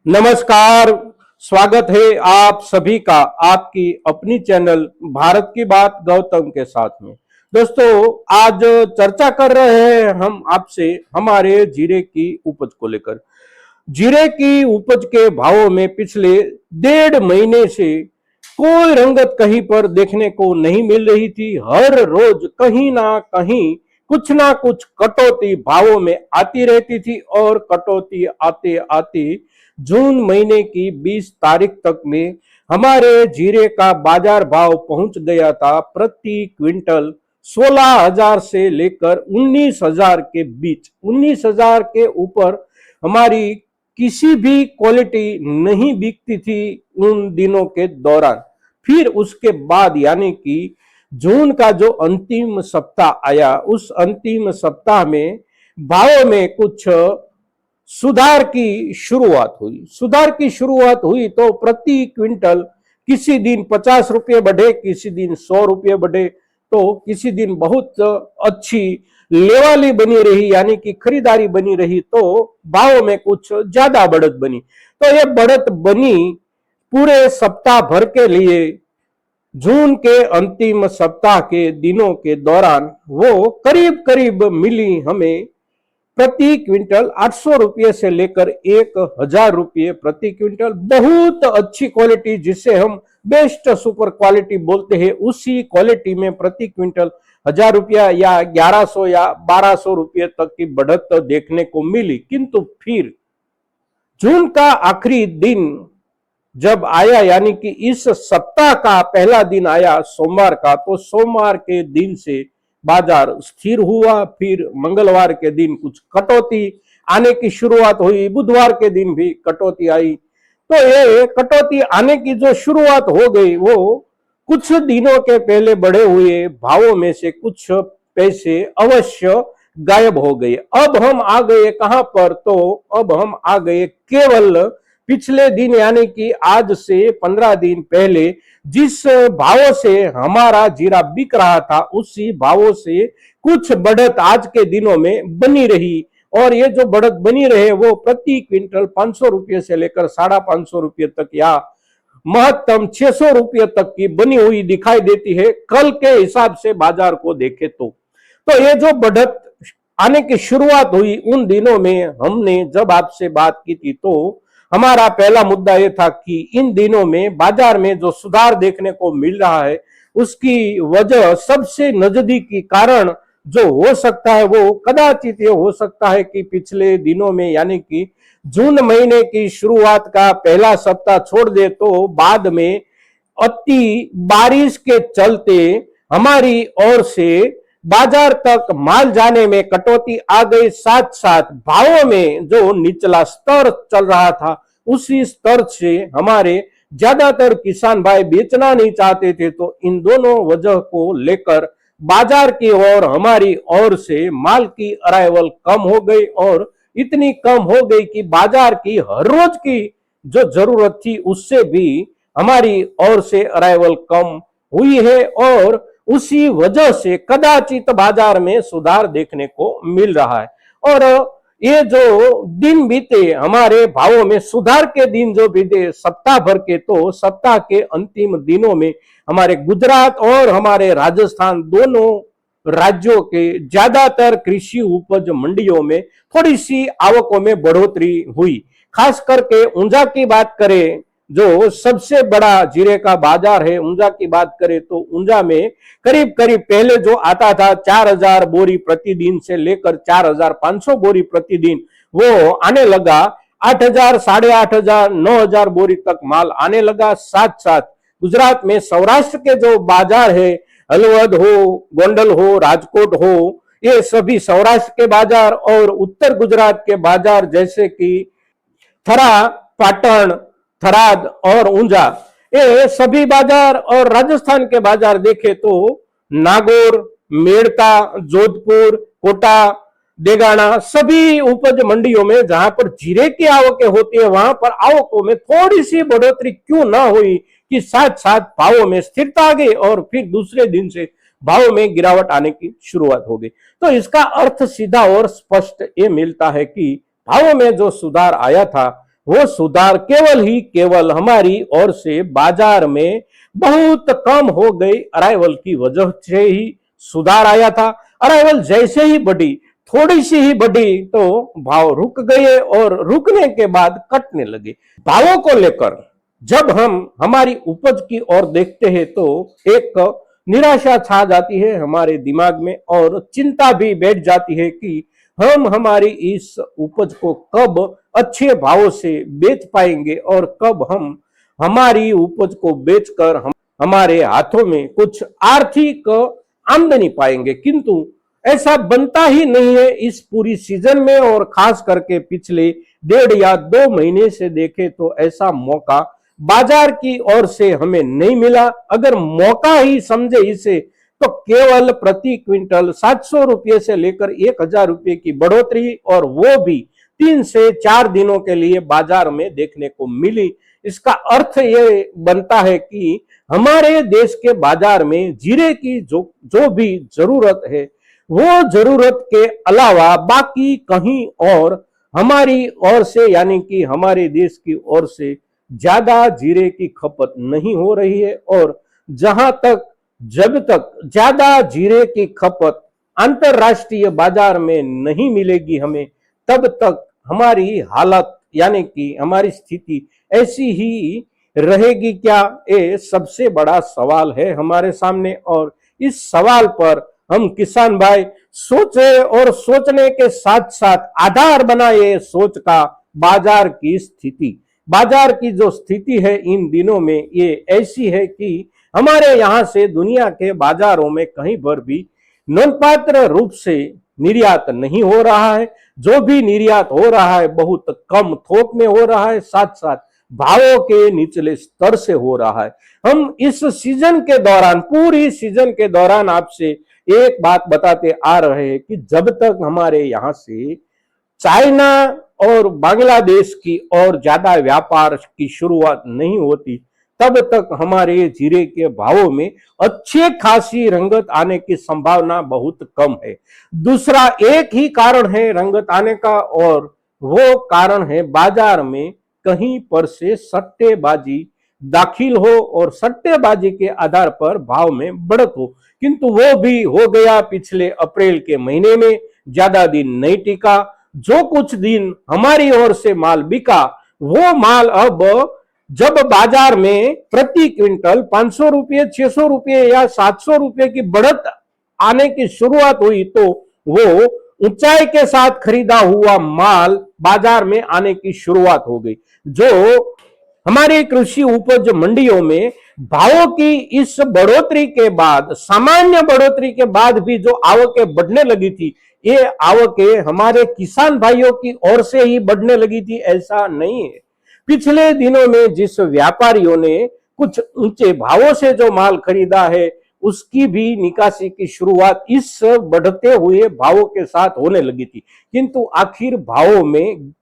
नमस्कार। स्वागत है आप सभी का आपकी अपनी चैनल भारत की बात गौतम के साथ में। दोस्तों, आज चर्चा कर रहे हैं हम आपसे हमारे जीरे की उपज को लेकर। जीरे की उपज के भावों में पिछले 1.5 महीने से कोई रंगत कहीं पर देखने को नहीं मिल रही थी। हर रोज कहीं ना कुछ कटौती भावों में आती रहती थी और कटौती आते आते जून महीने की 20 तारीख तक में हमारे जीरे का बाजार भाव पहुंच गया था प्रति क्विंटल 16,000 से लेकर 19,000 के बीच। 19,000 के ऊपर हमारी किसी भी क्वालिटी नहीं बिकती थी उन दिनों के दौरान। फिर उसके बाद यानी कि जून का जो अंतिम सप्ताह आया, उस अंतिम सप्ताह में भावों में कुछ सुधार की शुरुआत हुई तो प्रति क्विंटल किसी दिन 50 रुपये बढ़े, किसी दिन 100 रुपये बढ़े, तो किसी दिन बहुत अच्छी लेवाली बनी रही यानी कि खरीदारी बनी रही तो भाव में कुछ ज्यादा बढ़त बनी। तो ये बढ़त बनी पूरे सप्ताह भर के लिए। जून के अंतिम सप्ताह के दिनों के दौरान वो करीब करीब मिली हमें प्रति क्विंटल 800 रुपये से लेकर 1,000 रुपये प्रति क्विंटल। बहुत अच्छी क्वालिटी जिसे हम बेस्ट सुपर क्वालिटी बोलते हैं, उसी क्वालिटी में प्रति क्विंटल 1,000 रुपया या 1100 या 1,200 रुपये तक की बढ़त देखने को मिली। किंतु फिर जून का आखिरी दिन जब आया यानी कि इस सप्ताह का पहला दिन आया सोमवार का, तो सोमवार के दिन से बाजार स्थिर हुआ। फिर मंगलवार के दिन कुछ कटौती आने की शुरुआत हुई, बुधवार के दिन भी कटौती आई। तो ये कटौती आने की जो शुरुआत हो गई वो कुछ दिनों के पहले बढ़े हुए भावों में से कुछ पैसे अवश्य गायब हो गए। अब हम आ गए कहां पर, तो अब हम आ गए केवल पिछले दिन यानी कि आज से 15 दिन पहले जिस भावों से हमारा जीरा बिक रहा था उसी भावों से कुछ बढ़त आज के दिनों में बनी रही। और ये जो बढ़त बनी रहे वो प्रति क्विंटल 500 रुपये से लेकर 550 रुपये तक या महत्तम 600 रुपये तक की बनी हुई दिखाई देती है कल के हिसाब से बाजार को देखे तो ये जो बढ़त आने की शुरुआत हुई उन दिनों में हमने जब आपसे बात की थी तो हमारा पहला मुद्दा यह था कि इन दिनों में बाजार में जो सुधार देखने को मिल रहा है उसकी वजह सबसे नजदीकी कारण जो हो सकता है वो कदाचित ये हो सकता है कि पिछले दिनों में यानी कि जून महीने की शुरुआत का पहला सप्ताह छोड़ दे तो बाद में अति बारिश के चलते हमारी ओर से बाजार तक माल जाने में कटौती आ गई। साथ साथ भावों में जो निचला स्तर चल रहा था उसी स्तर से हमारे ज्यादातर किसान भाई बेचना नहीं चाहते थे। तो इन दोनों वजह को लेकर बाजार की ओर हमारी ओर से माल की अराइवल कम हो गई और इतनी कम हो गई कि बाजार की हर रोज की जो जरूरत थी उससे भी हमारी ओर से अराइवल कम हुई है और उसी वजह से कदाचित बाजार में सुधार देखने को मिल रहा है। और ये जो दिन बीते हमारे भावों में सुधार के दिन जो बीते सप्ताह भर के, तो सप्ताह के अंतिम दिनों में हमारे गुजरात और हमारे राजस्थान दोनों राज्यों के ज्यादातर कृषि उपज मंडियों में थोड़ी सी आवकों में बढ़ोतरी हुई। खास करके ऊंझा की बात करें जो सबसे बड़ा जीरे का बाजार है, ऊंझा की बात करें तो ऊंझा में करीब करीब पहले जो आता था 4,000 बोरी प्रतिदिन से लेकर 4,500 बोरी प्रतिदिन वो आने लगा 8,000, 8,500, 9,000 बोरी तक माल आने लगा। साथ साथ गुजरात में सौराष्ट्र के जो बाजार है, हलवद हो, गोंडल हो, राजकोट हो, ये सभी सौराष्ट्र के बाजार और उत्तर गुजरात के बाजार जैसे कि थरा, पाटण, थराद और ऊंझा, ये सभी बाजार और राजस्थान के बाजार देखे तो नागौर, मेड़ता, जोधपुर, कोटा, देगाना सभी उपज मंडियों में जहां पर जीरे की आवकें होती है वहां पर आवकों में थोड़ी सी बढ़ोतरी क्यों ना हुई कि साथ साथ भावों में स्थिरता आ गई और फिर दूसरे दिन से भाव में गिरावट आने की शुरुआत हो गई। तो इसका अर्थ सीधा और स्पष्ट ये मिलता है कि भावों में जो सुधार आया था वो सुधार केवल हमारी ओर से बाजार में बहुत कम हो गई। अराइवल की वजह से ही सुधार आया था। अराइवल जैसे ही बढ़ी, थोड़ी सी ही बढ़ी तो भाव रुक गए और रुकने के बाद कटने लगे। भावों को लेकर जब हम हमारी उपज की ओर देखते हैं तो एक निराशा छा जाती है हमारे दिमाग में और चिंता भी बैठ जाती है कि हम हमारी इस उपज को कब अच्छे भावों से बेच पाएंगे और कब हम हमारी उपज को बेचकर हम हमारे हाथों में कुछ आर्थिक आमदनी पाएंगे। किंतु ऐसा बनता ही नहीं है इस पूरी सीजन में, और खास करके पिछले 1.5 या 2 महीने से देखें तो ऐसा मौका बाजार की ओर से हमें नहीं मिला। अगर मौका ही समझे इसे तो केवल प्रति क्विंटल 700 रुपये से लेकर 1000 रुपये की बढ़ोतरी, और वो भी 3 से 4 दिनों के लिए बाजार में देखने को मिली। इसका अर्थ ये बनता है कि हमारे देश के बाजार में जीरे की जो भी जरूरत है वो जरूरत के अलावा बाकी कहीं और हमारी ओर से यानी कि हमारे देश की ओर से ज्यादा जीरे की खपत नहीं हो रही है। और जब तक ज्यादा जीरे की खपत अंतरराष्ट्रीय बाजार में नहीं मिलेगी हमें, तब तक हमारी हालत यानी कि हमारी स्थिति ऐसी ही रहेगी क्या, ये सबसे बड़ा सवाल है हमारे सामने। और इस सवाल पर हम किसान भाई सोचे और सोचने के साथ साथ आधार बनाए सोच का बाजार की स्थिति। बाजार की जो स्थिति है इन दिनों में ये ऐसी है कि हमारे यहाँ से दुनिया के बाजारों में कहीं पर भी नोनपात्र रूप से निर्यात नहीं हो रहा है। जो भी निर्यात हो रहा है बहुत कम थोक में हो रहा है, साथ साथ भावों के निचले स्तर से हो रहा है। हम इस सीजन के दौरान, पूरी सीजन के दौरान आपसे एक बात बताते आ रहे हैं कि जब तक हमारे यहाँ से चाइना और बांग्लादेश की और ज्यादा व्यापार की शुरुआत नहीं होती, तब तक हमारे जीरे के भावों में अच्छे खासी रंगत आने की संभावना बहुत कम है। दूसरा एक ही कारण है रंगत आने का, और वो कारण है बाजार में कहीं पर से सट्टेबाजी दाखिल हो और सट्टेबाजी के आधार पर भाव में बढ़त हो। किंतु वो भी हो गया पिछले अप्रैल के महीने में, ज्यादा दिन नहीं टिका। जो कुछ दिन हमारी ओर से माल बिका वो माल अब जब बाजार में प्रति क्विंटल 500 रुपये, 600 रुपये या 700 रुपये की बढ़त आने की शुरुआत हुई तो वो ऊंचाई के साथ खरीदा हुआ माल बाजार में आने की शुरुआत हो गई। जो हमारे कृषि उपज मंडियों में भावों की इस बढ़ोतरी के बाद, सामान्य बढ़ोतरी के बाद भी जो आवकें बढ़ने लगी थी, ये आवकें हमारे किसान भाइयों की ओर से ही बढ़ने लगी थी ऐसा नहीं है। पिछले दिनों में जिस व्यापारियों ने कुछ ऊंचे भावों से जो माल खरीदा है उसकी भी निकासी की शुरुआत इस बढ़ते हुए भावों के साथ होने लगी थी। किंतु आखिर भावों में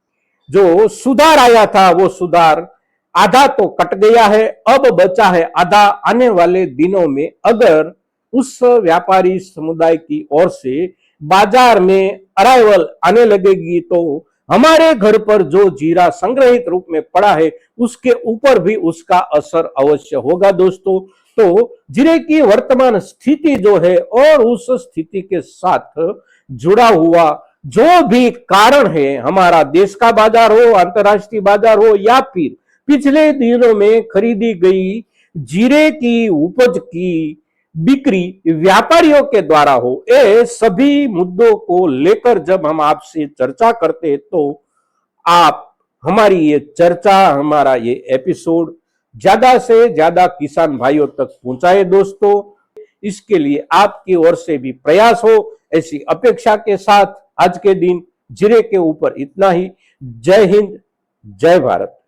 जो सुधार आया था वो सुधार आधा तो कट गया है, अब बचा है आधा। आने वाले दिनों में अगर उस व्यापारी समुदाय की ओर से बाजार में अराइवल आने लगेगी तो हमारे घर पर जो जीरा संग्रहित रूप में पड़ा है उसके ऊपर भी उसका असर अवश्य होगा दोस्तों। तो जीरे की वर्तमान स्थिति जो है और उस स्थिति के साथ जुड़ा हुआ जो भी कारण है, हमारा देश का बाजार हो, अंतरराष्ट्रीय बाजार हो, या फिर पिछले दिनों में खरीदी गई जीरे की उपज की बिक्री व्यापारियों के द्वारा हो, ये सभी मुद्दों को लेकर जब हम आपसे चर्चा करते तो आप हमारी ये चर्चा, हमारा ये एपिसोड ज्यादा से ज्यादा किसान भाइयों तक पहुंचाए दोस्तों। इसके लिए आपकी ओर से भी प्रयास हो, ऐसी अपेक्षा के साथ आज के दिन जीरे के ऊपर इतना ही। जय हिंद, जय भारत।